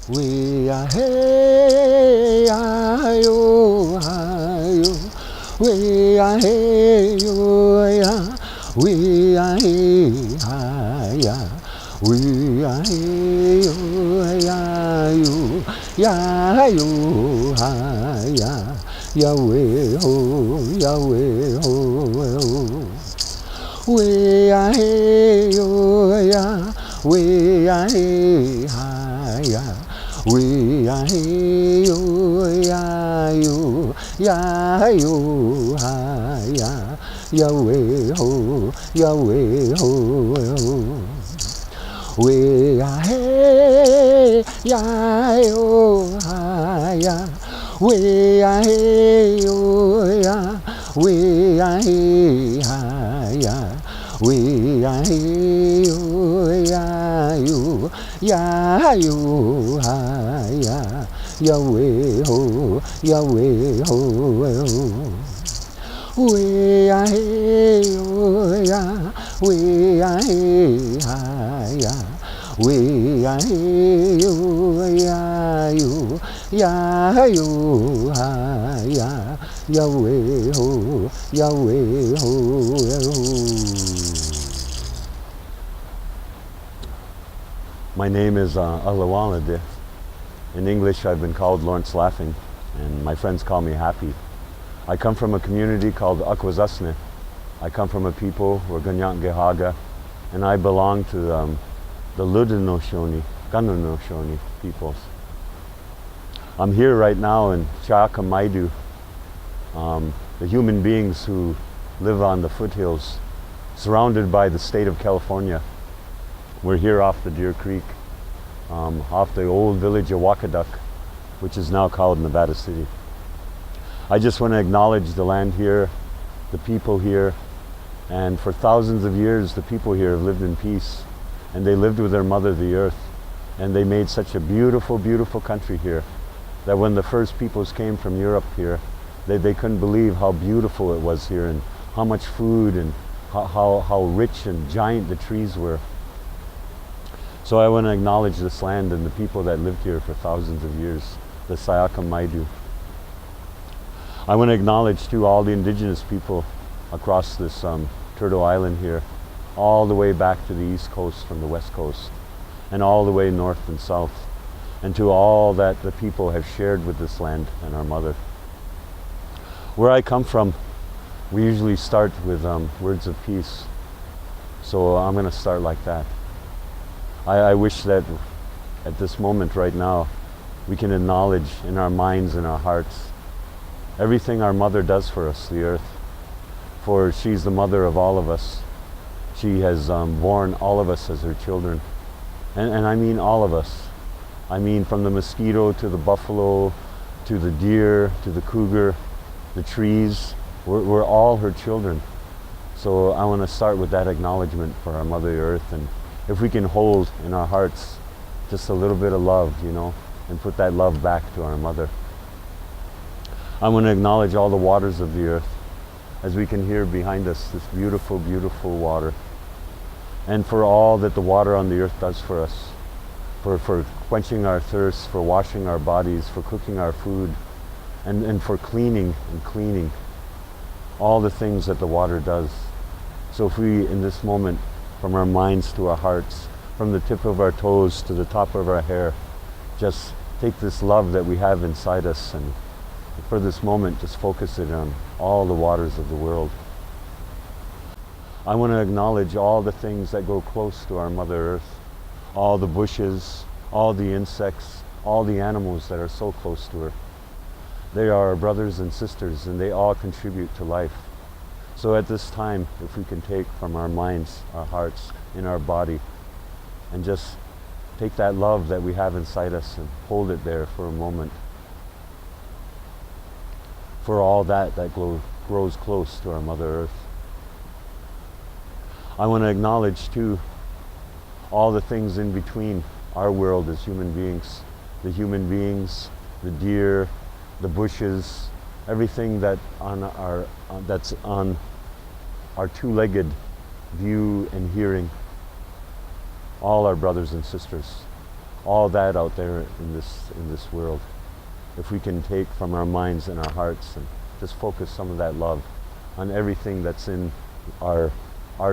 We are hey yo yo. We are hey yo ya. We are hey ya. We are hey yo ya yo ya yo ya. Yahweh ho, Yahweh ho. We are hey yo ya. We are hey ya. We are yo ya yo ya yo ya Yahweh ho Yahweh ho. We are hey ya yo ya. We are yo ya. We are ya. We are yo ya yo ya yo ya Yahweh ho Yahweh ho. We are yo ya. We are ya. We are yo ya yo ya yo ya Yahweh ho Yahweh ho. My name is Alawalade. In English, I've been called Lawrence Laughing, and my friends call me Happy. I come from a community called Akwesasne. I come from a people who are Ganyak Gehaga, and I belong to the Ludenoshoni, Ganunoshoni peoples. I'm here right now in Chaakamaidu, the human beings who live on the foothills, surrounded by the state of California. We're here off the Deer Creek, off the old village of Wakaduk, which is now called Nevada City. I just want to acknowledge the land here, the people here, and for thousands of years the people here have lived in peace, and they lived with their mother, the earth, and they made such a beautiful, beautiful country here that when the first peoples came from Europe here, they couldn't believe how beautiful it was here and how much food and how rich and giant the trees were. So I want to acknowledge this land and the people that lived here for thousands of years, the Sayakam Maidu. I want to acknowledge too all the indigenous people across this Turtle Island here, all the way back to the east coast from the west coast, and all the way north and south, and to all that the people have shared with this land and our mother. Where I come from, we usually start with words of peace, so I'm going to start like that. I wish that at this moment right now we can acknowledge in our minds and our hearts everything our mother does for us, the earth, for she's the mother of all of us. She has born all of us as her children, and I mean all of us. I mean from the mosquito to the buffalo to the deer to the cougar, the trees, we're all her children. So I want to start with that acknowledgement for our Mother Earth, and if we can hold in our hearts just a little bit of love, you know, and put that love back to our mother. I want to acknowledge all the waters of the earth, as we can hear behind us, this beautiful, beautiful water. And for all that the water on the earth does for us, for quenching our thirst, for washing our bodies, for cooking our food, and for cleaning and cleaning, all the things that the water does. So if we, in this moment, from our minds to our hearts, from the tip of our toes to the top of our hair, just take this love that we have inside us, and for this moment just focus it on all the waters of the world. I want to acknowledge all the things that go close to our Mother Earth, all the bushes, all the insects, all the animals that are so close to her. They are our brothers and sisters, and they all contribute to life. So at this time, if we can take from our minds, our hearts, in our body, and just take that love that we have inside us and hold it there for a moment, for all that grows close to our Mother Earth. I want to acknowledge too all the things in between our world as human beings, the deer, the bushes, everything that that's on our two-legged view and hearing, all our brothers and sisters all that out there in this world. If we can take from our minds and our hearts and just focus some of that love on everything that's in our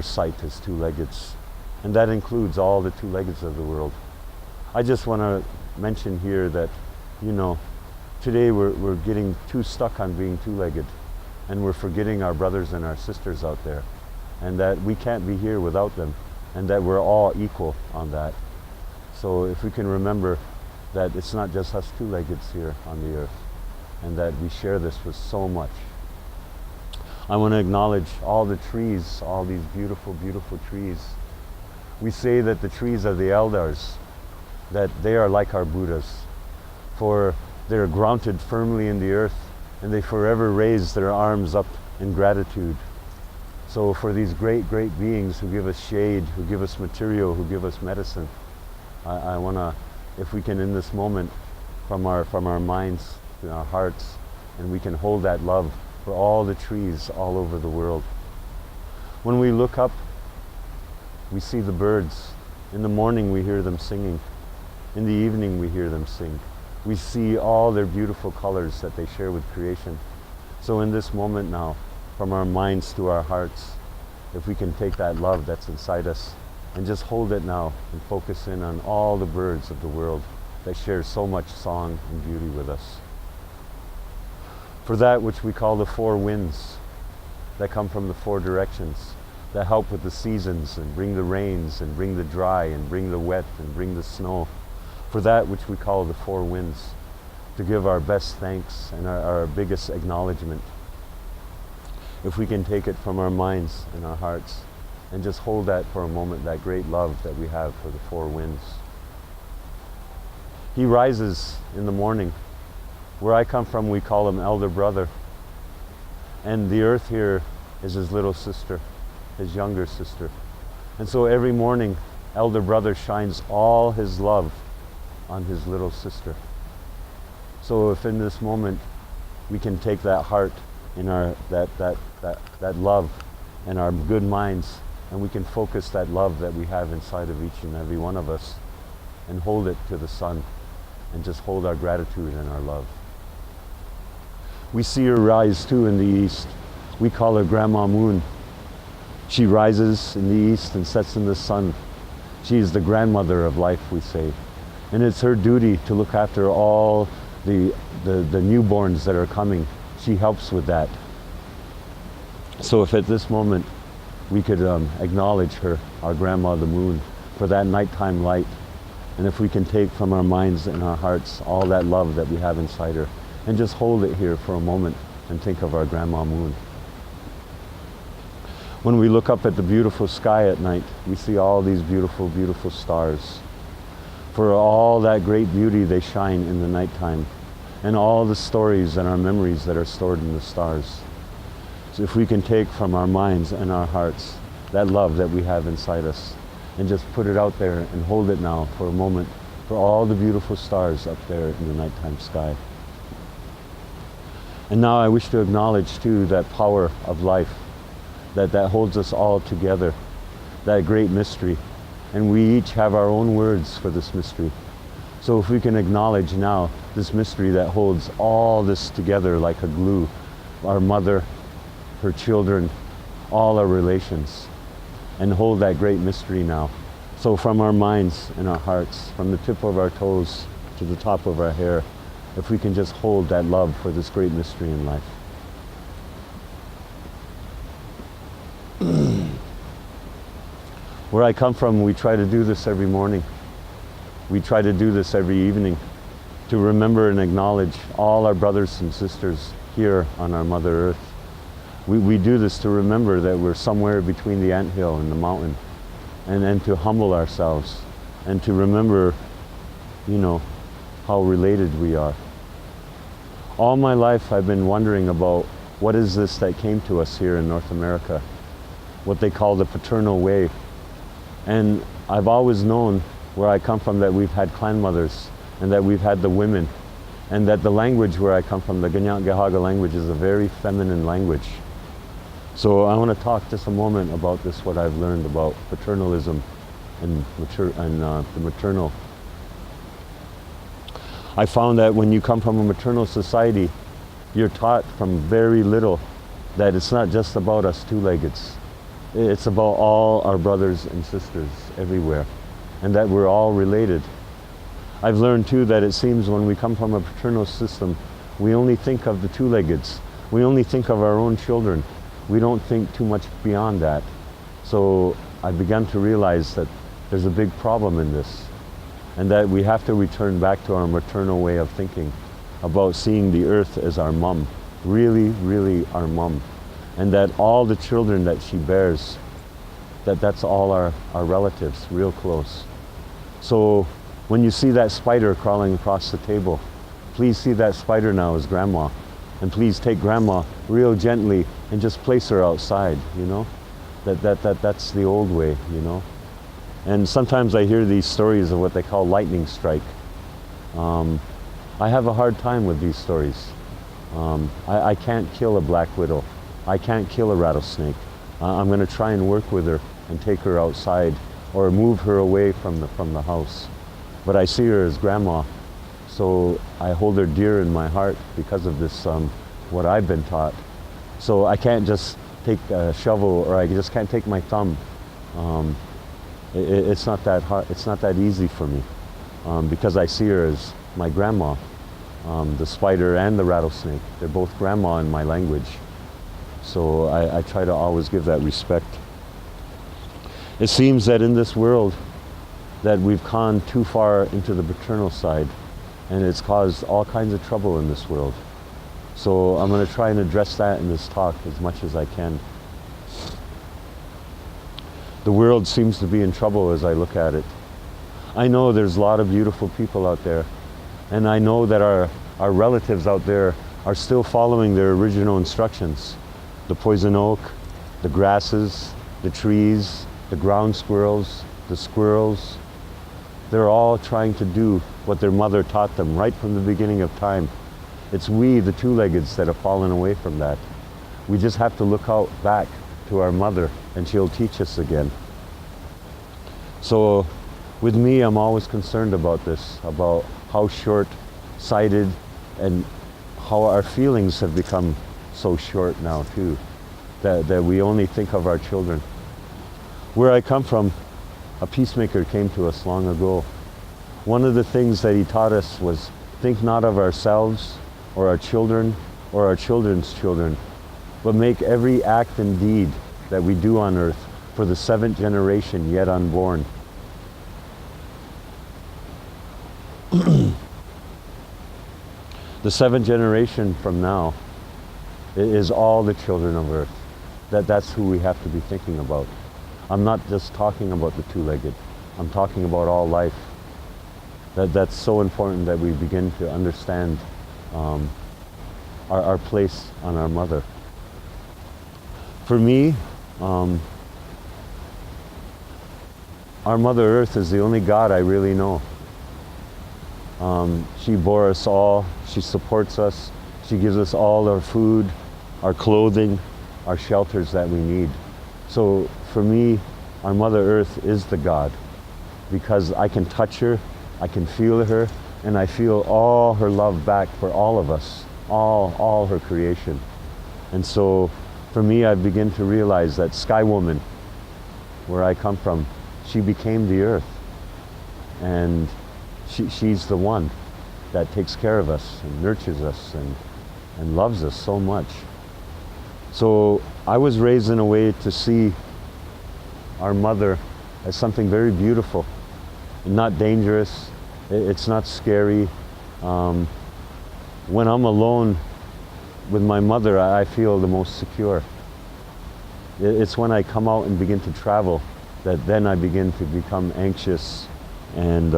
sight as two-leggeds. And that includes all the two-leggeds of the world. I just want to mention here that, you know, today we're getting too stuck on being two-legged, and we're forgetting our brothers and our sisters out there, and that we can't be here without them, and that we're all equal on that. So if we can remember that it's not just us two-leggeds here on the earth, and that we share this with so much. I want to acknowledge all the trees, all these beautiful, beautiful trees. We say that the trees are the elders, that they are like our Buddhas, for they're grounded firmly in the earth, and they forever raise their arms up in gratitude. So for these great, great beings who give us shade, who give us material, who give us medicine, I want to, if we can in this moment, from our minds to our hearts, and we can hold that love for all the trees all over the world. When we look up, we see the birds. In the morning we hear them singing. In the evening we hear them sing. We see all their beautiful colors that they share with creation. So in this moment now, from our minds to our hearts, if we can take that love that's inside us and just hold it now and focus in on all the birds of the world that share so much song and beauty with us. For that which we call the four winds that come from the four directions, that help with the seasons and bring the rains and bring the dry and bring the wet and bring the snow. For that which we call the four winds, to give our best thanks and our biggest acknowledgement. If we can take it from our minds and our hearts and just hold that for a moment, that great love that we have for the four winds. He rises in the morning. Where I come from, we call him elder brother. And the earth here is his little sister, his younger sister. And so every morning, elder brother shines all his love on his little sister. So if in this moment we can take that heart in our that love and our good minds, and we can focus that love that we have inside of each and every one of us and hold it to the sun and just hold our gratitude and our love. We see her rise too in the east. We call her Grandma Moon. She rises in the east and sets in the sun. She is the grandmother of life, we say. And it's her duty to look after all the newborns that are coming. She helps with that. So if at this moment we could acknowledge her, our Grandma the Moon, for that nighttime light, and if we can take from our minds and our hearts all that love that we have inside her, and just hold it here for a moment and think of our Grandma Moon. When we look up at the beautiful sky at night, we see all these beautiful, beautiful stars. For all that great beauty, they shine in the nighttime, and all the stories and our memories that are stored in the stars. So if we can take from our minds and our hearts that love that we have inside us, and just put it out there and hold it now for a moment for all the beautiful stars up there in the nighttime sky. And now I wish to acknowledge too that power of life that holds us all together, that great mystery. And we each have our own words for this mystery. So if we can acknowledge now this mystery that holds all this together like a glue, our mother, her children, all our relations, and hold that great mystery now. So from our minds and our hearts, from the tip of our toes to the top of our hair, if we can just hold that love for this great mystery in life. Where I come from, we try to do this every morning. We try to do this every evening, to remember and acknowledge all our brothers and sisters here on our Mother Earth. We do this to remember that we're somewhere between the anthill and the mountain, and to humble ourselves, and to remember, you know, how related we are. All my life I've been wondering about what is this that came to us here in North America, what they call the paternal way. And I've always known where I come from that we've had clan mothers, and that we've had the women, and that the language where I come from, the Ganyak Gahaga language, is a very feminine language. So I want to talk just a moment about this, what I've learned about paternalism and the maternal I found that when you come from a maternal society, you're taught from very little that it's not just about us two-leggeds. It's about all our brothers and sisters everywhere, and that we're all related. I've learned too that it seems when we come from a paternal system, we only think of the two-leggeds. We only think of our own children. We don't think too much beyond that. So I began to realize that there's a big problem in this, and that we have to return back to our maternal way of thinking about seeing the earth as our mom, really, really our mom, and that all the children that she bears, that's all our relatives, real close. So when you see that spider crawling across the table, please see that spider now as grandma, and please take grandma real gently and just place her outside, you know? That's the old way, you know? And sometimes I hear these stories of what they call lightning strike. I have a hard time with these stories. I can't kill a black widow. I can't kill a rattlesnake. I'm going to try and work with her and take her outside or move her away from the house. But I see her as grandma, so I hold her dear in my heart because of this, what I've been taught. So I can't just take a shovel, or I just can't take my thumb. It's not that hard. It's not that easy for me, because I see her as my grandma. The spider and the rattlesnake, they're both grandma in my language. So I try to always give that respect. It seems that in this world that we've gone too far into the paternal side, and it's caused all kinds of trouble in this world. So I'm going to try and address that in this talk as much as I can. The world seems to be in trouble as I look at it. I know there's a lot of beautiful people out there, and I know that our relatives out there are still following their original instructions. The poison oak, the grasses, the trees, the ground squirrels, the squirrels, they're all trying to do what their mother taught them right from the beginning of time. It's we, the two-leggeds, that have fallen away from that. We just have to look out back to our mother, and she'll teach us again. So with me, I'm always concerned about this, about how short-sighted and how our feelings have become so short now too, that we only think of our children. Where I come from, a peacemaker came to us long ago. One of the things that he taught us was, think not of ourselves or our children or our children's children, but make every act and deed that we do on earth for the seventh generation yet unborn. The seventh generation from now is all the children of earth. That's who we have to be thinking about. I'm not just talking about the two-legged. I'm talking about all life. That's so important that we begin to understand our place on our mother. For me, our Mother Earth is the only God I really know. She bore us all. She supports us. She gives us all our food, our clothing, our shelters that we need. So for me, our Mother Earth is the God, because I can touch her, I can feel her, and I feel all her love back for all of us, all her creation. And so for me, I begin to realize that Sky Woman, where I come from, she became the earth. And she's the one that takes care of us and nurtures us and loves us so much. So I was raised in a way to see our mother as something very beautiful, not dangerous. It's not scary. When I'm alone with my mother, I feel the most secure. It's when I come out and begin to travel that then I begin to become anxious, and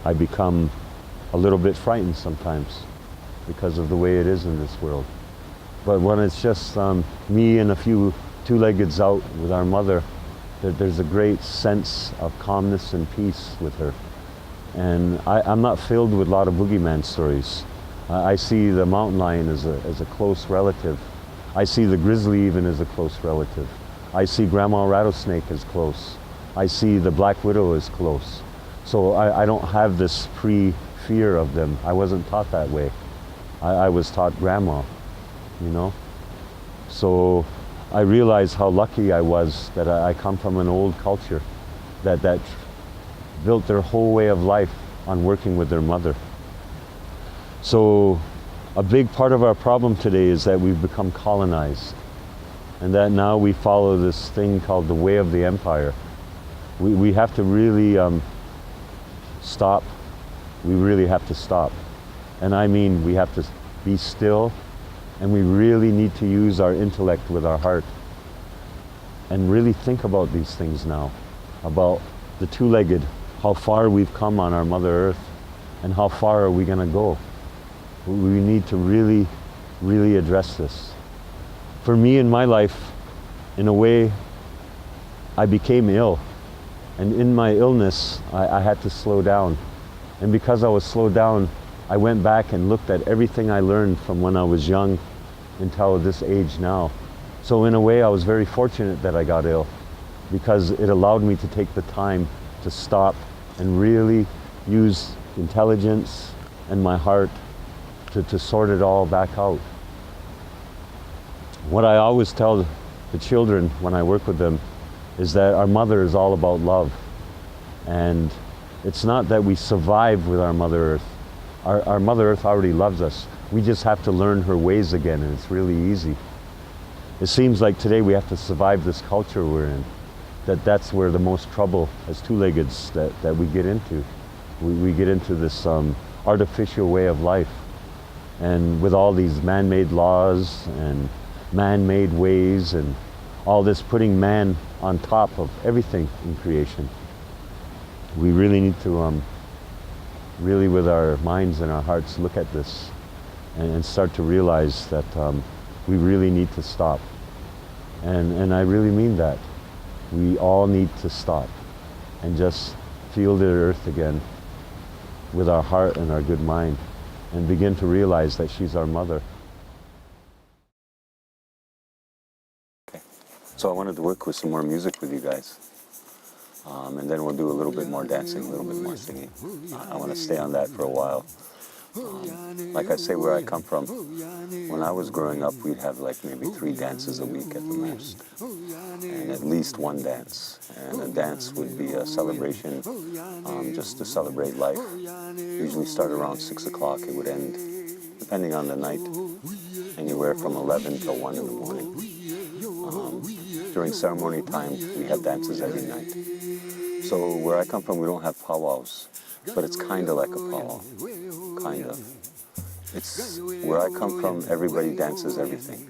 I become a little bit frightened sometimes because of the way it is in this world. But when it's just me and a few two-leggeds out with our mother, there's a great sense of calmness and peace with her. And I'm not filled with a lot of boogeyman stories. I see the mountain lion as a close relative. I see the grizzly even as a close relative. I see grandma rattlesnake as close. I see the black widow as close. So I don't have this fear of them. I wasn't taught that way. I was taught grandma, you know. So I realized how lucky I was that I come from an old culture that built their whole way of life on working with their mother. So a big part of our problem today is that we've become colonized, and that now we follow this thing called the way of the empire. We have to really stop. We really have to stop. And I mean, we have to be still, and we really need to use our intellect with our heart and really think about these things now, about the two-legged, how far we've come on our Mother Earth, and how far are we going to go. We need to really, really address this. For me in my life, in a way, I became ill. And in my illness, I had to slow down. And because I was slowed down, I went back and looked at everything I learned from when I was young until this age now. So in a way, I was very fortunate that I got ill, because it allowed me to take the time to stop and really use intelligence and my heart to sort it all back out. What I always tell the children when I work with them is that our mother is all about love. And it's not that we survive with our Mother Earth. Our Mother Earth already loves us. We just have to learn her ways again, and it's really easy. It seems like today we have to survive this culture we're in. That's where the most trouble as two-leggeds that we get into. We get into this artificial way of life. And with all these man-made laws and man-made ways and all this putting man on top of everything in creation, we really need to really with our minds and our hearts look at this and start to realize that we really need to stop. And I really mean that. We all need to stop and just feel the earth again with our heart and our good mind, and begin to realize that she's our mother. Okay. So I wanted to work with some more music with you guys. And then we'll do a little bit more dancing, a little bit more singing. I want to stay on that for a while. Like I say, where I come from, when I was growing up, we'd have like maybe 3 dances a week at the most. And at least one dance. And a dance would be a celebration, just to celebrate life. Usually start around 6 o'clock. It would end, depending on the night, anywhere from 11 till 1 in the morning. During ceremony time, we have dances every night. So where I come from, we don't have powwows, but it's kind of like a powwow, kind of. It's where I come from, everybody dances everything,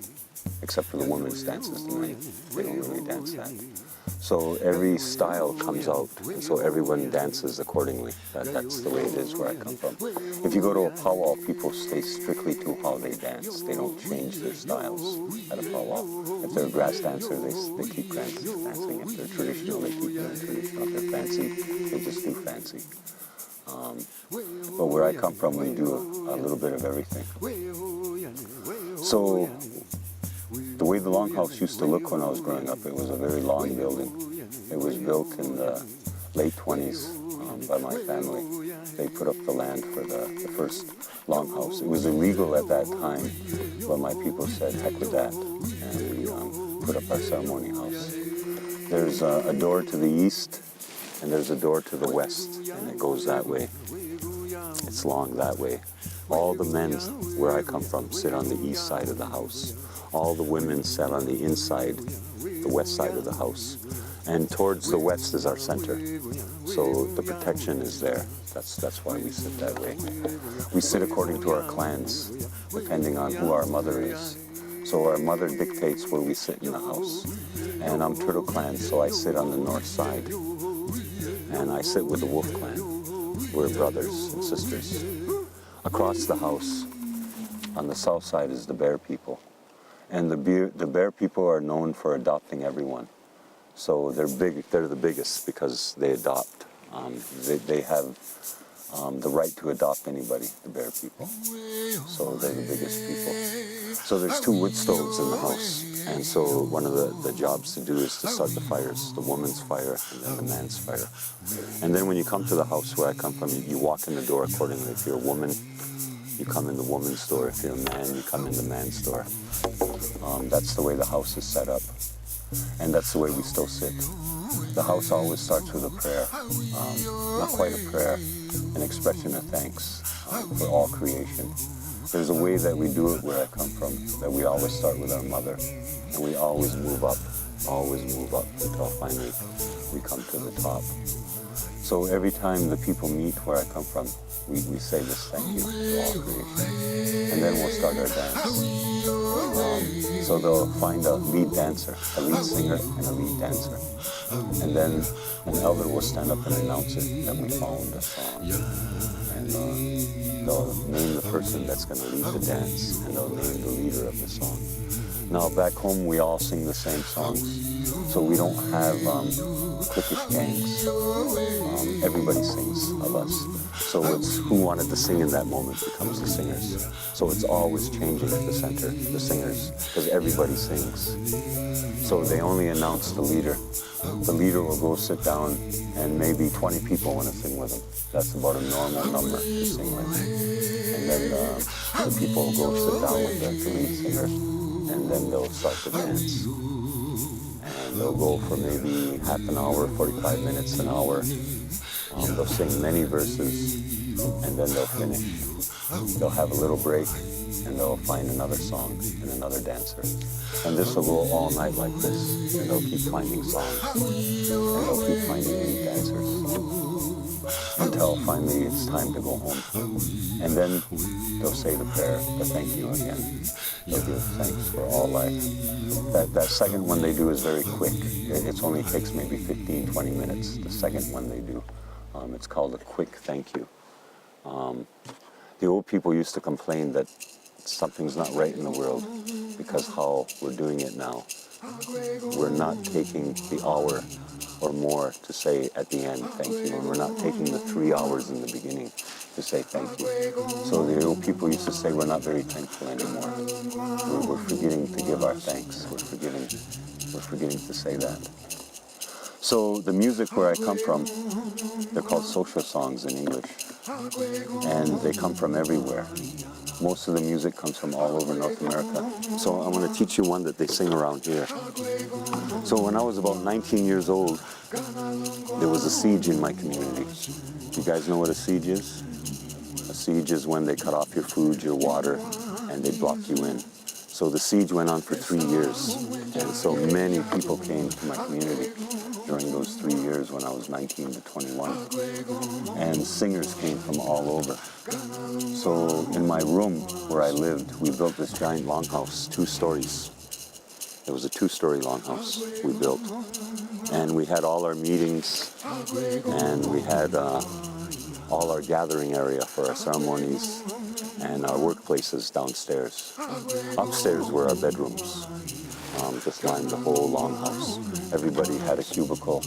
except for the women's dances tonight. They don't really dance that. So every style comes out, and so everyone dances accordingly. That's the way it is where I come from. If you go to a powwow, people stay strictly to how they dance. They don't change their styles at a powwow. If they're a grass dancer, they keep dancing. If they're traditional, they keep doing traditional. If they're fancy, they just do fancy. But where I come from, we do a little bit of everything. So the way the longhouse used to look when I was growing up, it was a very long building. It was built in the late 20s by my family. They put up the land for the first longhouse. It was illegal at that time, but my people said, heck with that, and we put up our ceremony house. There's a door to the east, and there's a door to the west, and it goes that way. It's long that way. All the men where I come from sit on the east side of the house. All the women sat on the inside, the west side of the house. And towards the west is our center. So the protection is there. That's why we sit that way. We sit according to our clans, depending on who our mother is. So our mother dictates where we sit in the house. And I'm Turtle Clan, so I sit on the north side. And I sit with the Wolf Clan. We're brothers and sisters. Across the house, on the south side, is the Bear people. And the Bear people are known for adopting everyone. So they're the biggest because they adopt. They have the right to adopt anybody, the Bear people. So they're the biggest people. So there's 2 wood stoves in the house. And so one of the jobs to do is to start the fires, the woman's fire and then the man's fire. And then when you come to the house where I come from, you walk in the door accordingly. If you're a woman, you come in the woman's door. If you're a man, you come in the man's door. That's the way the house is set up. And that's the way we still sit. The house always starts with a prayer. Not quite a prayer, an expression of thanks for all creation. There's a way that we do it where I come from, that we always start with our mother, and we always move up until finally we come to the top. So every time the people meet where I come from, we say this thank you to all creation. And then we'll start our dance. So they'll find a lead dancer, a lead singer, and a lead dancer. And then an elder will stand up and announce it that we found a song. And they'll name the person that's going to lead the dance, and they'll name the leader of the song. Now back home we all sing the same songs, so we don't have cliquish gangs. Everybody sings of us. So it's who wanted to sing in that moment becomes the singers. So it's always changing at the center, the singers, because everybody sings. So they only announce the leader. The leader will go sit down, and maybe 20 people want to sing with him. That's about a normal number to sing with. And then the people will go sit down with the lead singer, and then they'll start the dance. And they'll go for maybe half an hour, 45 minutes, an hour. They'll sing many verses, and then they'll finish. They'll have a little break, and they'll find another song and another dancer. And this will go all night like this, and they'll keep finding songs, and they'll keep finding lead dancers, until finally it's time to go home. And then they'll say the prayer, the thank you again. They'll give thanks for all life. That second one they do is very quick. It only takes maybe 15, 20 minutes, the second one they do. It's called a quick thank you. The old people used to complain that something's not right in the world because how we're doing it now. We're not taking the hour or more to say at the end thank you, and we're not taking the 3 hours in the beginning to say thank you. So the old people used to say we're not very thankful anymore. We're forgetting to give our thanks. We're forgetting to say that. So the music where I come from, they're called social songs in English, and they come from everywhere. Most of the music comes from all over North America. So I want to teach you one that they sing around here. So when I was about 19 years old, there was a siege in my community. You guys know what a siege is? A siege is when they cut off your food, your water, and they block you in. So the siege went on for 3 years, and so many people came to my community during those 3 years when I was 19 to 21. And singers came from all over. So in my room where I lived, we built this giant longhouse, 2 stories. It was a 2-story longhouse we built. And we had all our meetings, and we had all our gathering area for our ceremonies and our workplaces downstairs. Upstairs were our bedrooms. Just lined the whole longhouse. Everybody had a cubicle.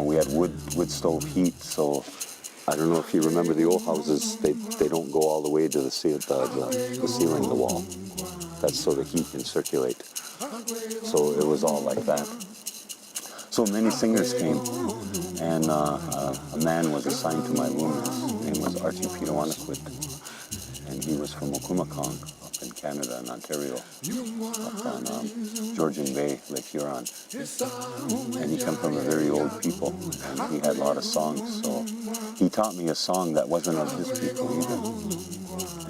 We had wood stove heat, so I don't know if you remember the old houses, they don't go all the way to the ceiling, the wall. That's so the heat can circulate. So it was all like that. So many singers came, and a man was assigned to my room. His name was Archie Pitawanakwit, and he was from Okumakong, up in Canada and Ontario, up on Georgian Bay, Lake Huron. And he came from a very old people, and he had a lot of songs. So he taught me a song that wasn't of his people either.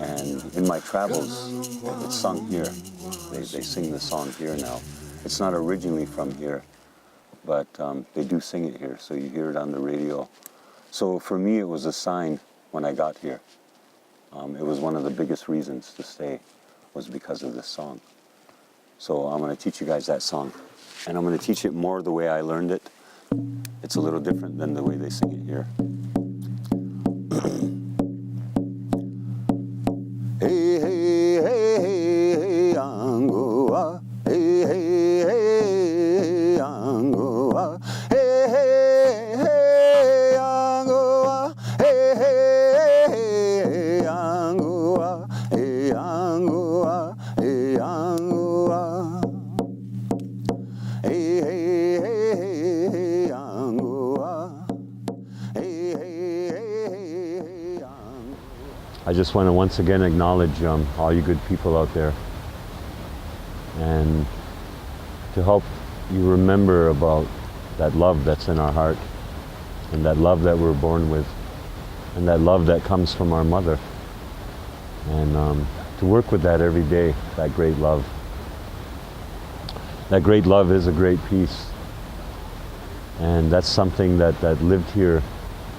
And in my travels, it's sung here. They sing the song here now. It's not originally from here, but they do sing it here, so you hear it on the radio. So for me, it was a sign when I got here. It was one of the biggest reasons to stay, was because of this song. So I'm going to teach you guys that song. And I'm going to teach it more the way I learned it. It's a little different than the way they sing it here. Hey, hey, hey, hey, hey, Angoa. Hey, hey, hey, Angoa. Hey, hey, hey, Angoa. Hey, hey, hey, Angoa. Hey, Angoa. Hey, Angoa. I just want to once again acknowledge all you good people out there, and to help you remember about that love that's in our heart, and that love that we're born with, and that love that comes from our mother, and to work with that every day, that great love. That great love is a great peace, and that's something that lived here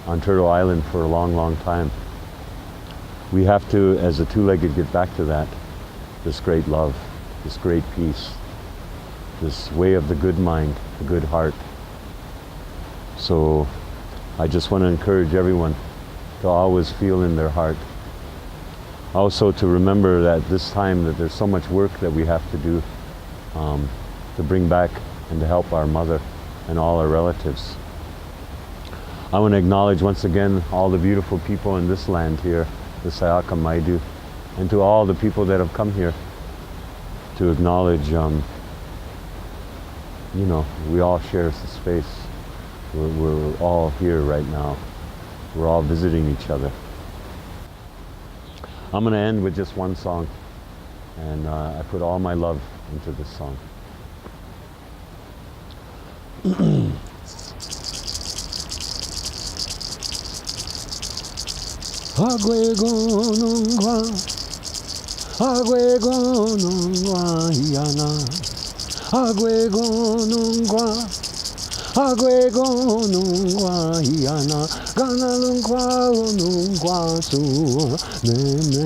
on Turtle Island for a long, long time. We have to, as a two-legged, get back to that, this great love, this great peace, this way of the good mind, the good heart. So I just want to encourage everyone to always feel in their heart. Also to remember that this time that there's so much work that we have to do to bring back and to help our mother and all our relatives. I want to acknowledge once again all the beautiful people in this land here, the Sayaka Maidu, and to all the people that have come here to acknowledge, we all share the space. We're all here right now. We're all visiting each other. I'm going to end with just one song, and I put all my love into this song. Agwe gonongwa, agwe gonongwa yana, agwe gonongwa, agwe gonongwa yana, ganalungwa onongwa su nene.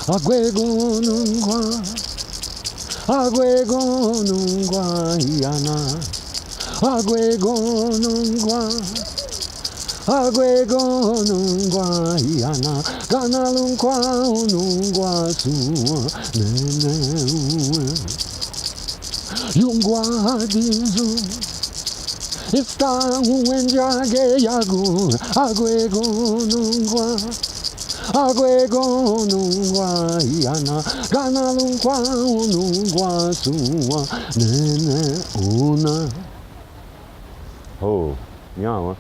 Agwe gonongwa, agwe gonongwa yana, agwe gonongwa, agwe gonongwa yana, ganalungwa onongwa su nene. Yungwa dinzu está uenjage yagu, agwe gonongwa, agwe gonongwa yana, ganalungwa onongwa su nene una. Oh, nyawa.